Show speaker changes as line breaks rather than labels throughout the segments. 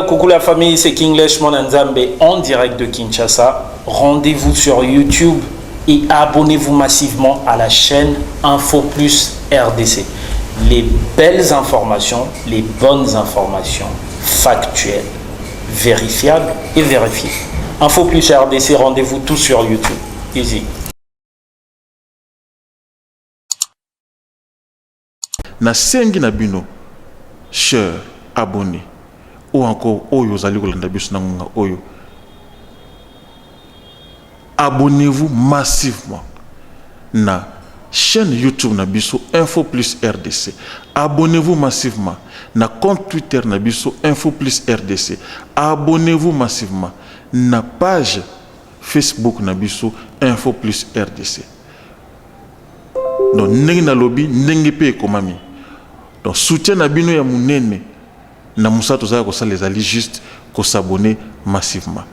Coucou la famille, c'est Kinglish Monanzambe en direct de Kinshasa. Rendez-vous sur YouTube et abonnez-vous massivement à la chaîne Info Plus RDC. Les belles informations, les bonnes informations factuelles, vérifiables et vérifiées. Info Plus RDC, rendez-vous tous sur YouTube. Easy.
Na sengi na bino, cher abonné. Ou encore oyo zali kolanda biso na ngonga oyo, abonnez-vous massivement na chaîne YouTube na biso Info Plus RDC. Abonnez-vous massivement na compte Twitter na biso Info Plus RDC. Abonnez-vous massivement na page Facebook na biso Info Plus RDC. Donc ndenge na lobby ndenge pe ekomami. Donc soutien na bino ya munene na musato za ko les ali juste ko s'abonner massivement.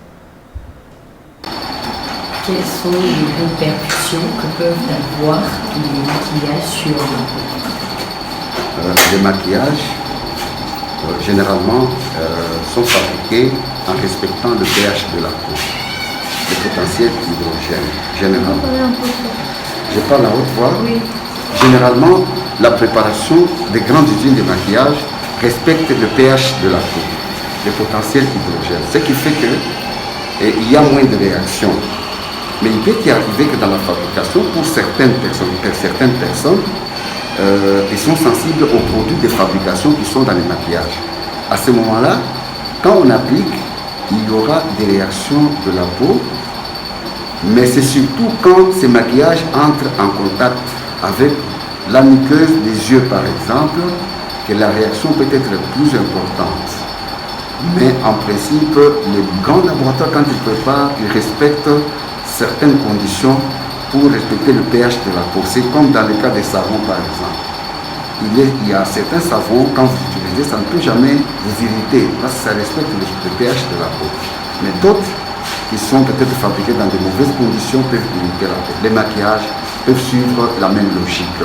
Quelles sont les répercussions que peuvent avoir les maquillages sur la peau?
Les maquillages, généralement, sont fabriqués en respectant le pH de la peau, le potentiel hydrogène. Généralement, je parle à haute voix.
Oui.
Généralement, la préparation des grandes usines de maquillage respecte le pH de la peau, le potentiel hydrogène, ce qui fait qu'il y a moins de réactions. Mais il peut y arriver que dans la fabrication, pour certaines personnes, ils sont sensibles aux produits de fabrication qui sont dans les maquillages. À ce moment-là, quand on applique, il y aura des réactions de la peau, mais c'est surtout quand ces maquillages entrent en contact avec la muqueuse des yeux, par exemple, que la réaction peut être plus importante. Mais en principe, les grands laboratoires, quand ils préparent, ils respectent certaines conditions pour respecter le pH de la peau. C'est comme dans le cas des savons, par exemple. Il y a certains savons, quand vous utilisez, ça ne peut jamais vous irriter, parce que ça respecte le pH de la peau. Mais d'autres, qui sont peut-être fabriqués dans de mauvaises conditions, peuvent irriter la peau. Les maquillages peuvent suivre la même logique.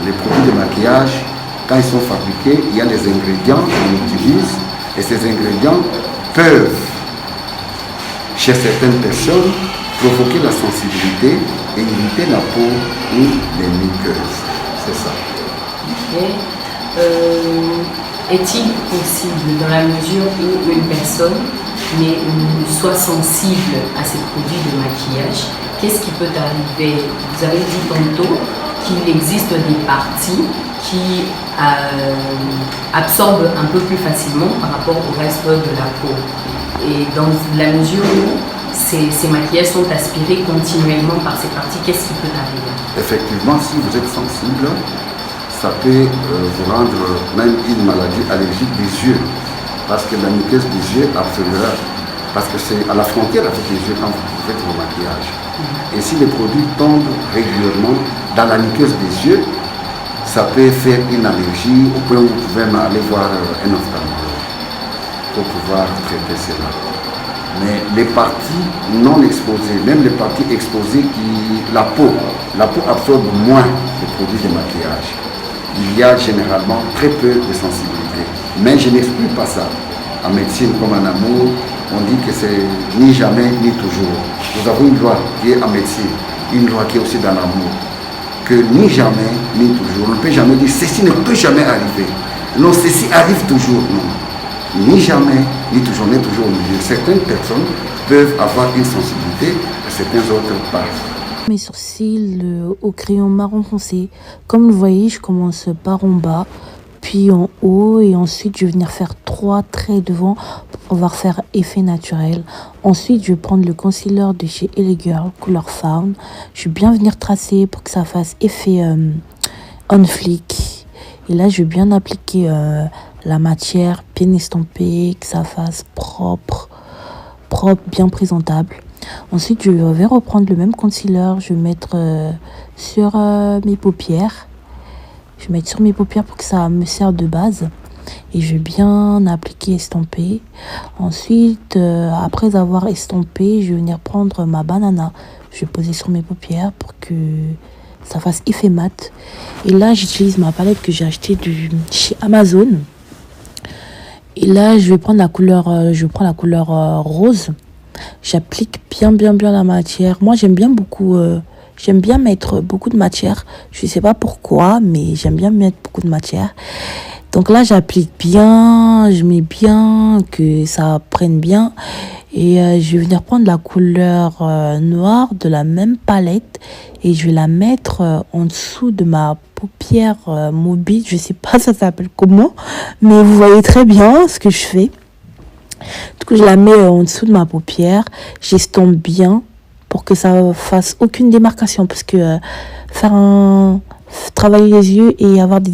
Les produits de maquillage, quand ils sont fabriqués, il y a les ingrédients qu'on utilise, et ces ingrédients peuvent, chez certaines personnes, provoquer la sensibilité et irriter la peau ou les muqueuses. C'est ça.
Okay. Est-il possible, dans la mesure où une personne soit sensible à ces produits de maquillage, qu'est-ce qui peut arriver? Vous avez dit tantôt qu'il existe des parties qui absorbent un peu plus facilement par rapport au reste de la peau. Et dans la mesure où ces maquillages sont aspirés continuellement par ces parties, qu'est-ce qui peut arriver?
Effectivement, si vous êtes sensible, ça peut vous rendre même une maladie allergique des yeux, parce que la muqueuse des yeux absorbera, parce que c'est à la frontière avec les yeux quand vous faites vos maquillages. Et si les produits tombent régulièrement dans la muqueuse des yeux, ça peut faire une allergie au point où vous pouvez aller voir un ophtalmologue pour pouvoir traiter cela. Mais les parties non exposées, même les parties exposées, la peau absorbe moins les produits de maquillage. Il y a généralement très peu de sensibilité. Mais je n'exclus pas ça. En médecine comme en amour, on dit que c'est ni jamais ni toujours. Nous avons une loi qui est en médecine, une loi qui est aussi dans l'amour. Que ni jamais ni toujours. On ne peut jamais dire ceci ne peut jamais arriver. Non, ceci arrive toujours. Non. Ni jamais ni toujours, ni toujours au milieu. Certaines personnes peuvent avoir une sensibilité et certaines autres pas.
Mes sourcils au crayon marron foncé. Comme vous voyez, je commence par en bas, puis en haut, et ensuite je vais venir faire 3 traits devant pour pouvoir faire effet naturel. Ensuite, je vais prendre le concealer de chez LA Girl, couleur Fawn. Je vais bien venir tracer pour que ça fasse effet on flick. Et là, je vais bien appliquer la matière bien estampée, que ça fasse propre, bien présentable. Ensuite, je vais reprendre le même concealer, je vais mettre sur mes paupières. Je vais mettre sur mes paupières pour que ça me serve de base. Et je vais bien appliquer, estomper. Ensuite, après avoir estompé, je vais venir prendre ma banana. Je vais poser sur mes paupières pour que ça fasse effet mat. Et là, j'utilise ma palette que j'ai achetée chez Amazon. Et là, je prends la couleur rose. J'applique bien la matière. Moi, j'aime bien beaucoup. J'aime bien mettre beaucoup de matière. Je ne sais pas pourquoi, mais j'aime bien mettre beaucoup de matière. Donc là, j'applique bien. Je mets bien, que ça prenne bien. Et je vais venir prendre la couleur noire de la même palette. Et je vais la mettre en dessous de ma paupière mobile. Je ne sais pas ça s'appelle comment. Mais vous voyez très bien ce que je fais. Du coup, je la mets en dessous de ma paupière. J'estompe bien pour que ça fasse aucune démarcation. Parce que travailler les yeux et avoir des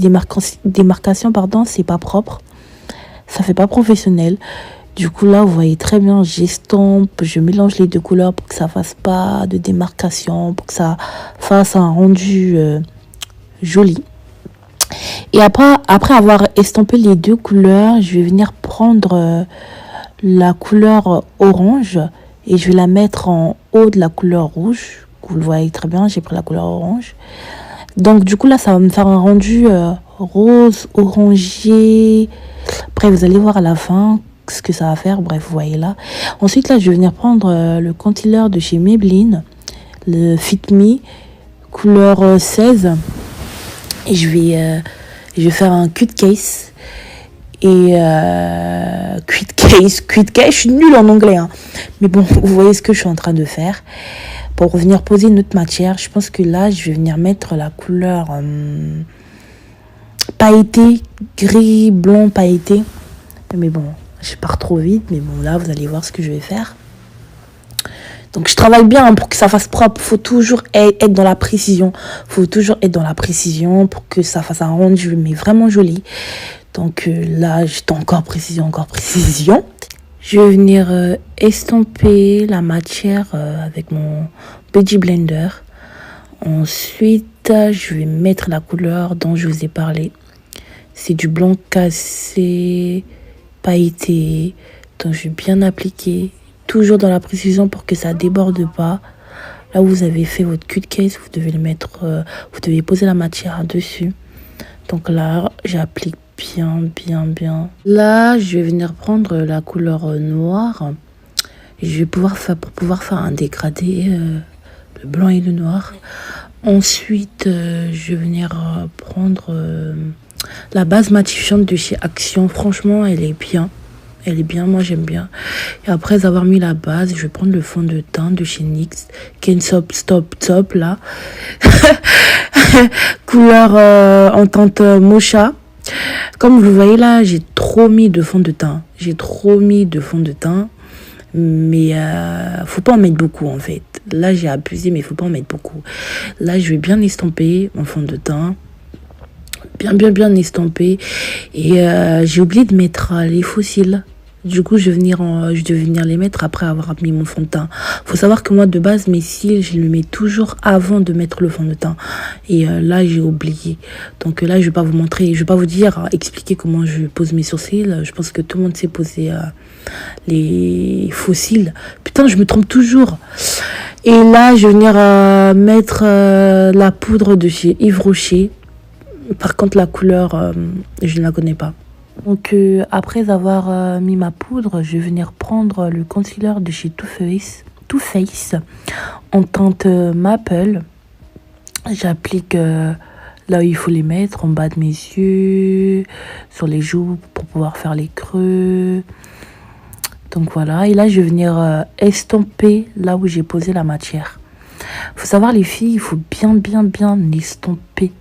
démarcations, c'est pas propre. Ça fait pas professionnel. Du coup, là, vous voyez très bien, j'estompe, je mélange les deux couleurs pour que ça fasse pas de démarcation, pour que ça fasse un rendu joli. Et après avoir estompé les deux couleurs, je vais venir prendre la couleur orange et je vais la mettre en haut de la couleur rouge. Vous le voyez très bien, j'ai pris la couleur orange. Donc du coup là, ça va me faire un rendu rose, orangé. Après, vous allez voir à la fin ce que ça va faire. Bref, vous voyez là. Ensuite là, je vais venir prendre le concealer de chez Maybelline, le Fit Me, couleur 16. Et je vais faire un cut case. Et cut case, je suis nulle en anglais, hein. Mais bon, vous voyez ce que je suis en train de faire. Pour venir poser une autre matière, je pense que là, je vais venir mettre la couleur pailleté, gris, blanc pailleté. Mais bon, je pars trop vite, mais bon, là, vous allez voir ce que je vais faire. Donc, je travaille bien pour que ça fasse propre. Faut toujours être dans la précision. Faut toujours être dans la précision pour que ça fasse un rendu, mais vraiment joli. Donc là, j'étais encore précision. Je vais venir estomper la matière avec mon Beauty Blender. Ensuite, je vais mettre la couleur dont je vous ai parlé. C'est du blanc cassé, pailleté. Donc je vais bien appliquer, toujours dans la précision pour que ça déborde pas. Là où vous avez fait votre cut case, vous devez le mettre, vous devez poser la matière dessus. Donc là, j'applique bien. Là, je vais venir prendre la couleur noire. Et je vais pouvoir faire un dégradé, le blanc et le noir. Ensuite, je vais venir prendre la base matifiante de chez Action. Franchement, elle est bien. Moi j'aime bien. Et après avoir mis la base, je vais prendre le fond de teint de chez NYX. Stop là. Couleur en teinte mocha. Comme vous le voyez là, j'ai trop mis de fond de teint. Mais faut pas en mettre beaucoup en fait. Là j'ai abusé, mais faut pas en mettre beaucoup. Là je vais bien estomper mon fond de teint. Bien estomper. Et j'ai oublié de mettre les faux cils. Du coup, je vais venir les mettre après avoir mis mon fond de teint. Faut savoir que moi, de base, mes cils, je les mets toujours avant de mettre le fond de teint. Et là, j'ai oublié. Donc là, je vais pas vous montrer, je vais pas vous expliquer comment je pose mes sourcils. Je pense que tout le monde sait poser les faux cils. Putain, je me trompe toujours. Et là, je vais venir mettre la poudre de chez Yves Rocher. Par contre, la couleur, je ne la connais pas. Donc, après avoir mis ma poudre, je vais venir prendre le concealer de chez Too Faced en teinte Maple. J'applique là où il faut les mettre, en bas de mes yeux, sur les joues pour pouvoir faire les creux. Donc voilà, et là, je vais venir estomper là où j'ai posé la matière. Faut savoir, les filles, il faut bien estomper.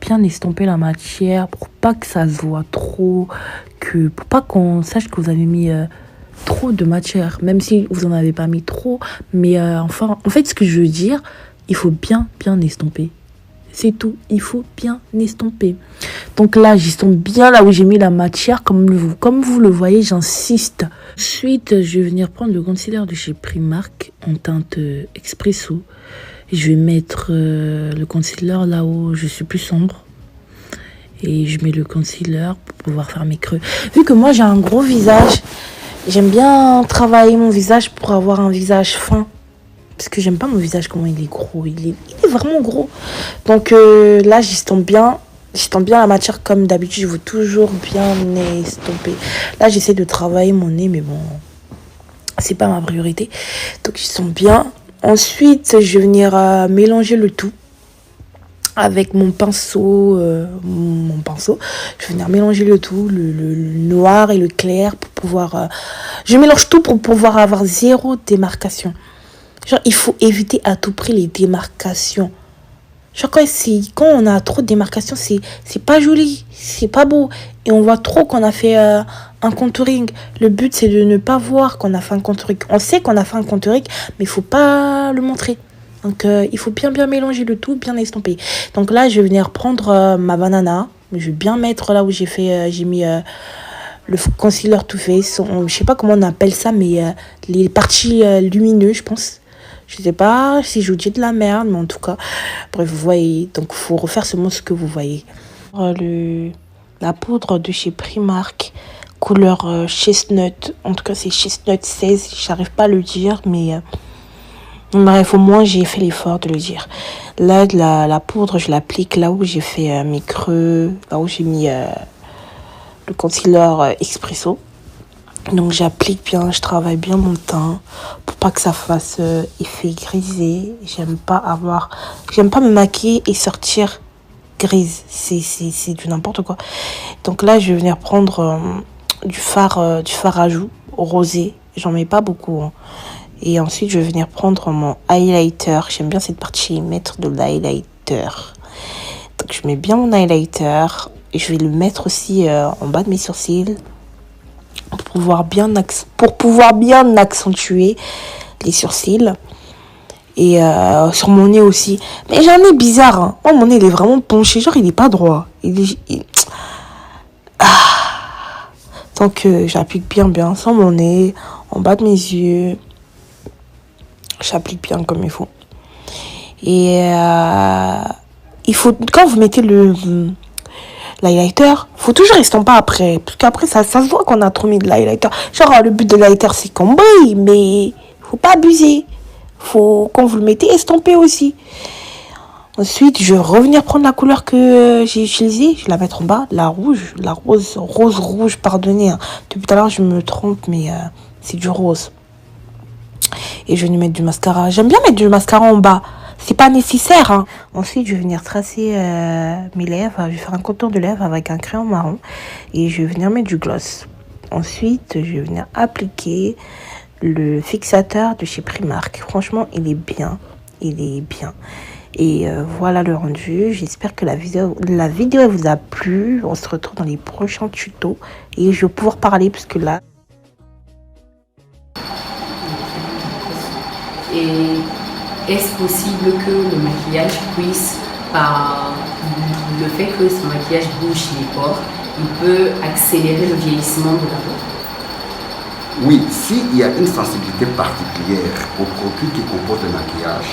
Bien estomper la matière pour pas que ça se voit trop, pour pas qu'on sache que vous avez mis trop de matière, même si vous en avez pas mis trop. Mais enfin, en fait, ce que je veux dire, il faut bien estomper. C'est tout, il faut bien estomper. Donc là, j'estompe bien là où j'ai mis la matière, comme vous le voyez, j'insiste. Ensuite, je vais venir prendre le concealer de chez Primark en teinte Espresso. Je vais mettre le concealer là où je suis plus sombre. Et je mets le concealer pour pouvoir faire mes creux. Vu que moi j'ai un gros visage, j'aime bien travailler mon visage pour avoir un visage fin. Parce que j'aime pas mon visage comment il est gros. Il est vraiment gros. Donc là, j'estompe bien. J'estompe bien la matière comme d'habitude, je veux toujours bien estomper. Là, j'essaie de travailler mon nez, mais bon, c'est pas ma priorité. Donc, j'estompe bien. Ensuite, je vais venir mélanger le tout avec mon pinceau. Je vais venir mélanger le tout, le noir et le clair pour pouvoir... Je mélange tout pour pouvoir avoir zéro démarcation. Genre, il faut éviter à tout prix les démarcations. Genre, quand on a trop de démarcations, c'est pas joli, c'est pas beau. Et on voit trop qu'on a fait un contouring. Le but, c'est de ne pas voir qu'on a fait un contouring. On sait qu'on a fait un contouring, mais il faut pas le montrer. Donc, il faut bien mélanger le tout, bien estomper. Donc là, je vais venir prendre ma banana. Je vais bien mettre là où j'ai mis le concealer Too Faced. Je sais pas comment on appelle ça, mais les parties lumineuses, je pense. Je sais pas si je vous dis de la merde, mais en tout cas, bref, vous voyez. Donc, il faut refaire seulement ce que vous voyez. La poudre de chez Primark, couleur chestnut. En tout cas, c'est chestnut 16. J'arrive pas à le dire, mais bref, au moins, j'ai fait l'effort de le dire. Là, la poudre, je l'applique là où j'ai fait mes creux, là où j'ai mis le concealer Expresso. Donc j'applique bien, je travaille bien mon teint pour pas que ça fasse effet grisé. J'aime pas me maquiller et sortir grise. C'est du n'importe quoi. Donc là, je vais venir prendre du fard à joues rosé. J'en mets pas beaucoup. Hein. Et ensuite, je vais venir prendre mon highlighter. J'aime bien cette partie, mettre de l'highlighter. Donc je mets bien mon highlighter et je vais le mettre aussi en bas de mes sourcils. Pour pouvoir bien accentuer les sourcils. Et sur mon nez aussi. Mais j'ai un nez bizarre. Hein. Oh, mon nez, il est vraiment penché. Genre, il est pas droit. Donc, j'applique bien sur mon nez, en bas de mes yeux. J'applique bien comme il faut. Et il faut, quand vous mettez l'highlighter, faut toujours estomper après. Parce qu'après, ça se voit qu'on a trop mis de l'highlighter. Genre, le but de l'highlighter, c'est qu'on brille, mais faut pas abuser. Faut, quand vous le mettez, estomper aussi. Ensuite, je vais revenir prendre la couleur que j'ai utilisée. Je vais la mettre en bas, la rouge, rose, pardonnez. Hein. Depuis tout à l'heure, je me trompe, mais c'est du rose. Et je vais lui mettre du mascara. J'aime bien mettre du mascara en bas. C'est pas nécessaire. Hein. Ensuite, je vais venir tracer mes lèvres. Je vais faire un contour de lèvres avec un crayon marron. Et je vais venir mettre du gloss. Ensuite, je vais venir appliquer le fixateur de chez Primark. Franchement, il est bien. Et voilà le rendu. J'espère que la vidéo vous a plu. On se retrouve dans les prochains tutos. Et je vais pouvoir parler parce que là...
Et est-ce possible que le maquillage puisse, par le fait que ce maquillage bouge les pores, il peut accélérer le vieillissement de la peau?
Oui, s'il y a une sensibilité particulière aux produits qui composent le maquillage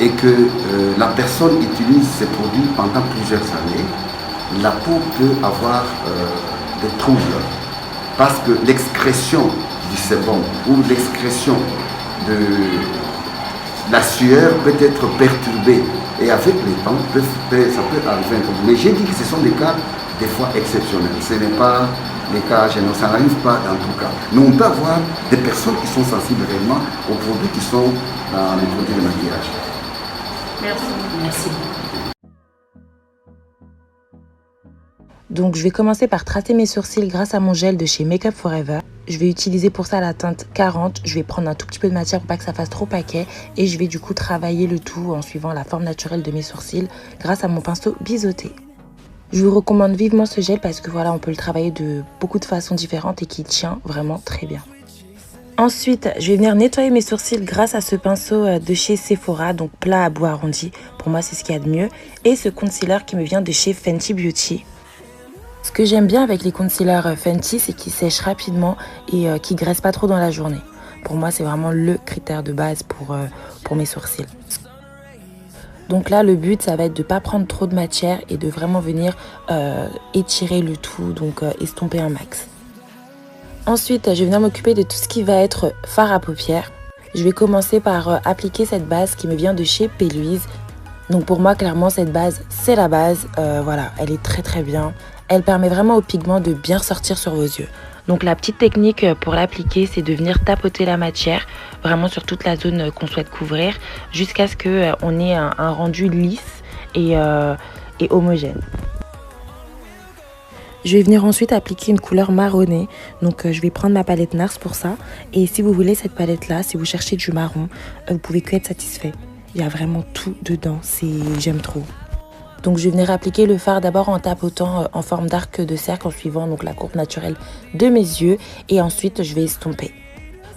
et que la personne utilise ces produits pendant plusieurs années, la peau peut avoir des troubles parce que l'excrétion du sébum ou l'excrétion de la sueur peut être perturbée et avec le temps, ça peut arriver un peu. Mais j'ai dit que ce sont des cas des fois exceptionnels. Ce n'est pas les cas généraux, ça n'arrive pas dans tout cas. Mais on peut avoir des personnes qui sont sensibles réellement aux produits qui sont dans les produits de maquillage.
Merci.
Donc je vais commencer par tracer mes sourcils grâce à mon gel de chez Make Up Forever. Je vais utiliser pour ça la teinte 40. Je vais prendre un tout petit peu de matière pour pas que ça fasse trop paquet. Et je vais du coup travailler le tout en suivant la forme naturelle de mes sourcils grâce à mon pinceau biseauté. Je vous recommande vivement ce gel parce que voilà, on peut le travailler de beaucoup de façons différentes et qui tient vraiment très bien. Ensuite, je vais venir nettoyer mes sourcils grâce à ce pinceau de chez Sephora, donc plat à bout arrondi. Pour moi, c'est ce qu'il y a de mieux. Et ce concealer qui me vient de chez Fenty Beauty. Ce que j'aime bien avec les concealers Fenty, c'est qu'ils sèchent rapidement et qu'ils graissent pas trop dans la journée. Pour moi, c'est vraiment le critère de base pour mes sourcils. Donc là, le but, ça va être de ne pas prendre trop de matière et de vraiment venir étirer le tout, donc estomper un max. Ensuite, je vais venir m'occuper de tout ce qui va être fard à paupières. Je vais commencer par appliquer cette base qui me vient de chez P. Louise. Donc pour moi, clairement, cette base, c'est la base. Voilà, elle est très très bien. Elle permet vraiment au pigment de bien ressortir sur vos yeux. Donc la petite technique pour l'appliquer, c'est de venir tapoter la matière, vraiment sur toute la zone qu'on souhaite couvrir, jusqu'à ce qu'on ait un rendu lisse et homogène. Je vais venir ensuite appliquer une couleur marronnée. Donc je vais prendre ma palette NARS pour ça. Et si vous voulez cette palette là, si vous cherchez du marron, vous pouvez que être satisfait. Il y a vraiment tout dedans, j'aime trop. Donc je vais venir appliquer le fard d'abord en tapotant en forme d'arc de cercle en suivant donc la courbe naturelle de mes yeux. Et ensuite je vais estomper.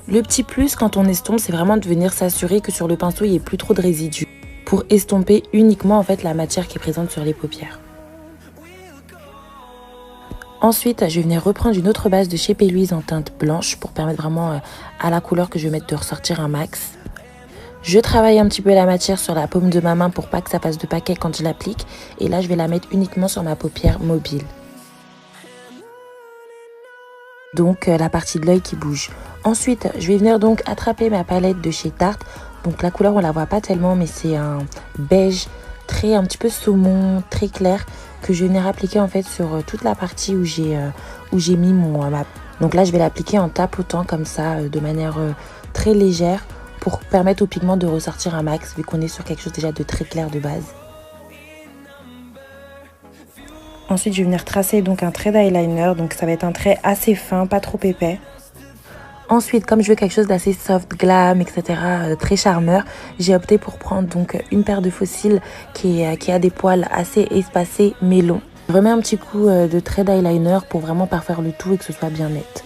Le petit plus quand on estompe, c'est vraiment de venir s'assurer que sur le pinceau il n'y ait plus trop de résidus. Pour estomper uniquement en fait la matière qui est présente sur les paupières. Ensuite, je vais venir reprendre une autre base de chez P. Louise en teinte blanche pour permettre vraiment à la couleur que je vais mettre de ressortir un max. Je travaille un petit peu la matière sur la paume de ma main pour pas que ça fasse de paquet quand je l'applique. Et là, je vais la mettre uniquement sur ma paupière mobile. Donc, la partie de l'œil qui bouge. Ensuite, je vais venir donc attraper ma palette de chez Tarte. Donc, la couleur, on la voit pas tellement, mais c'est un beige un petit peu saumon, très clair, que je vais venir appliquer en fait sur toute la partie où j'ai mis mon ma. Donc là je vais l'appliquer en tapotant comme ça de manière très légère pour permettre au pigment de ressortir un max vu qu'on est sur quelque chose déjà de très clair de base. Ensuite je vais venir tracer donc un trait d'eyeliner, donc ça va être un trait assez fin, pas trop épais. Ensuite, comme je veux quelque chose d'assez soft, glam, etc., très charmeur, j'ai opté pour prendre donc une paire de faux cils qui a des poils assez espacés mais longs. Je remets un petit coup de trait d'eyeliner pour vraiment parfaire le tout et que ce soit bien net.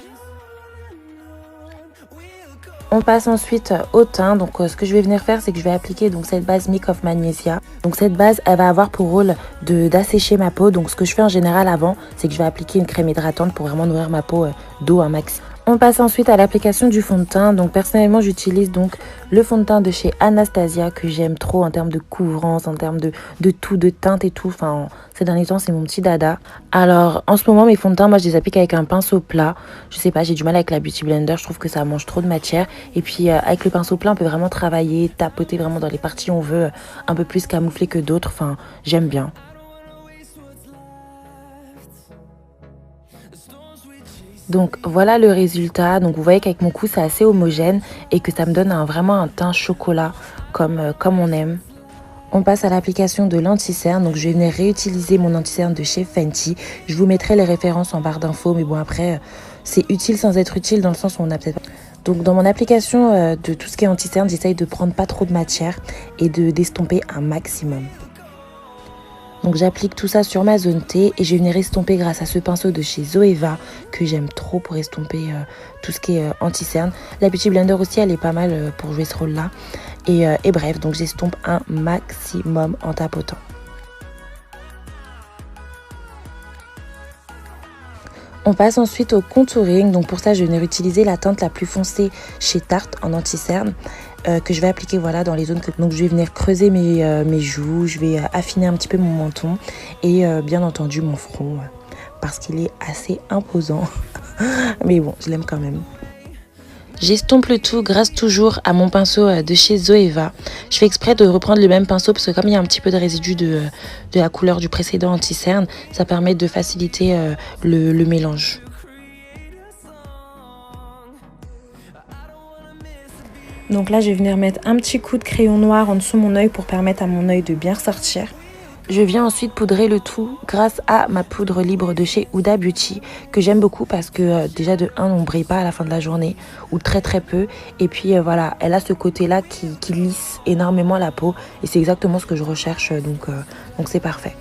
On passe ensuite au teint. Donc ce que je vais venir faire, c'est que je vais appliquer donc cette base Milk of Magnesia. Donc cette base, elle va avoir pour rôle d'assécher ma peau. Donc ce que je fais en général avant, c'est que je vais appliquer une crème hydratante pour vraiment nourrir ma peau d'eau un max. On passe ensuite à l'application du fond de teint. Donc personnellement, j'utilise donc le fond de teint de chez Anastasia que j'aime trop en termes de couvrance, en termes de tout, de teinte et tout. Enfin, ces derniers temps, c'est mon petit dada. Alors, en ce moment, mes fonds de teint, moi, je les applique avec un pinceau plat. Je sais pas, j'ai du mal avec la Beauty Blender. Je trouve que ça mange trop de matière. Et puis, avec le pinceau plat, on peut vraiment travailler, tapoter vraiment dans les parties où on veut, un peu plus camoufler que d'autres. Enfin, j'aime bien. Donc voilà le résultat. Donc vous voyez qu'avec mon cou c'est assez homogène et que ça me donne vraiment un teint chocolat comme on aime. On passe à l'application de l'anti-cerne. Donc je vais venir réutiliser mon anti-cerne de chez Fenty. Je vous mettrai les références en barre d'infos, mais bon après c'est utile sans être utile dans le sens où on a peut-être... Donc dans mon application de tout ce qui est anti-cerne, j'essaye de prendre pas trop de matière et d'estomper un maximum. Donc j'applique tout ça sur ma zone T et je vais venir estomper grâce à ce pinceau de chez Zoeva que j'aime trop pour estomper tout ce qui est anti-cerne. La Beauty Blender aussi, elle est pas mal pour jouer ce rôle-là. Et bref, donc j'estompe un maximum en tapotant. On passe ensuite au contouring. Donc pour ça, je vais venir utiliser la teinte la plus foncée chez Tarte en anti-cerne. Que je vais appliquer voilà dans les zones donc je vais venir creuser mes joues, je vais affiner un petit peu mon menton et bien entendu mon front parce qu'il est assez imposant mais bon je l'aime quand même. J'estompe le tout grâce toujours à mon pinceau de chez Zoeva. Je fais exprès de reprendre le même pinceau parce que comme il y a un petit peu de résidu de la couleur du précédent anti-cerne, ça permet de faciliter le mélange. Donc là, je vais venir mettre un petit coup de crayon noir en dessous de mon œil pour permettre à mon œil de bien ressortir. Je viens ensuite poudrer le tout grâce à ma poudre libre de chez Huda Beauty que j'aime beaucoup parce que déjà de 1, on ne brille pas à la fin de la journée ou très peu. Et puis voilà, elle a ce côté-là qui lisse énormément la peau et c'est exactement ce que je recherche donc c'est parfait.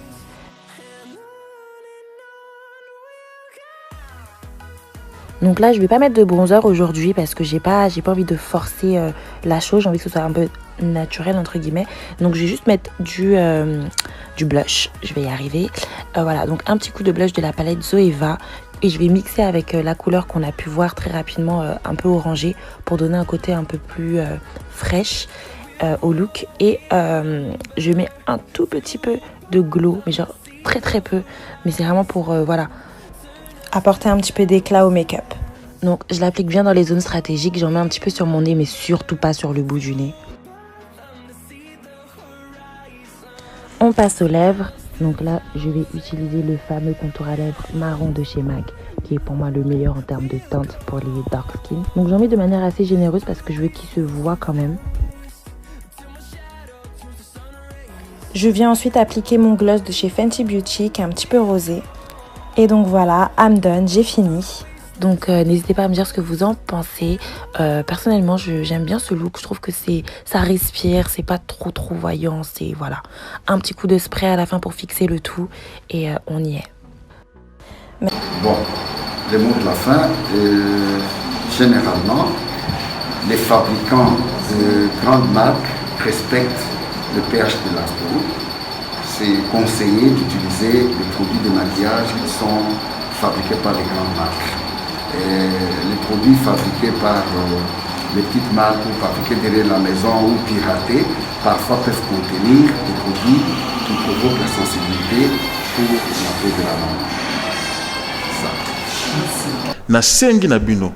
Donc là, je vais pas mettre de bronzer aujourd'hui parce que j'ai pas envie de forcer la chose. J'ai envie que ce soit un peu naturel entre guillemets. Donc je vais juste mettre du blush. Je vais y arriver. Voilà, donc un petit coup de blush de la palette Zoeva. Et je vais mixer avec la couleur qu'on a pu voir très rapidement, un peu orangée, pour donner un côté un peu plus fraîche au look. Et je mets un tout petit peu de glow, mais genre très peu. Mais c'est vraiment pour, voilà, apporter un petit peu d'éclat au make-up. Donc je l'applique bien dans les zones stratégiques, j'en mets un petit peu sur mon nez mais surtout pas sur le bout du nez. On passe aux lèvres. Donc là, je vais utiliser le fameux contour à lèvres marron de chez MAC, qui est pour moi le meilleur en termes de teinte pour les dark skin. Donc j'en mets de manière assez généreuse parce que je veux qu'il se voit quand même. Je viens ensuite appliquer mon gloss de chez Fenty Beauty qui est un petit peu rosé. Et donc voilà, I'm done, j'ai fini. Donc n'hésitez pas à me dire ce que vous en pensez. Personnellement, j'aime bien ce look. Je trouve que ça respire, c'est pas trop voyant. C'est voilà, un petit coup de spray à la fin pour fixer le tout et on y est.
Bon, les mots de la fin. Généralement, les fabricants de grandes marques respectent le pH de la peau. C'est conseillé d'utiliser des produits de maquillage qui sont fabriqués par les grandes marques. Les produits fabriqués par les petites marques ou fabriqués derrière la maison ou piratés, parfois peuvent contenir des produits qui provoquent la sensibilité pour la peau de la maman. Ça.
Na sengi na bino,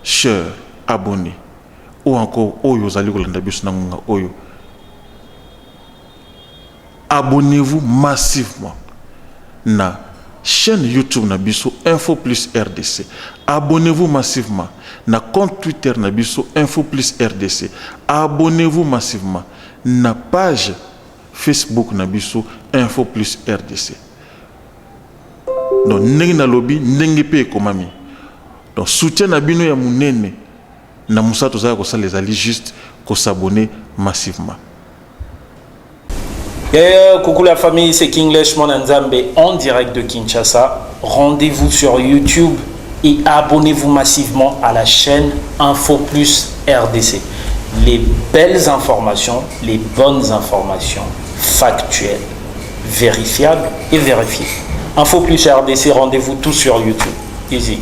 cher abonné, ou encore oyo zali kolanda biso na ngonga oyo. Abonnez-vous massivement na chaîne YouTube Nabiso Info Plus RDC. Abonnez-vous massivement na compte Twitter Nabiso Info Plus RDC. Abonnez-vous massivement na page Facebook Nabiso Info Plus RDC. Donc nengi na lobby nengi pe komami. Donc soutien na bino ya munene na musato za ko sa les ali juste ko s'abonner massivement.
Coucou la famille, c'est Kinglish Monanzambe en direct de Kinshasa. Rendez-vous sur YouTube et abonnez-vous massivement à la chaîne Info Plus RDC. Les belles informations, les bonnes informations factuelles, vérifiables et vérifiées. Info Plus RDC, rendez-vous tout sur YouTube. Easy.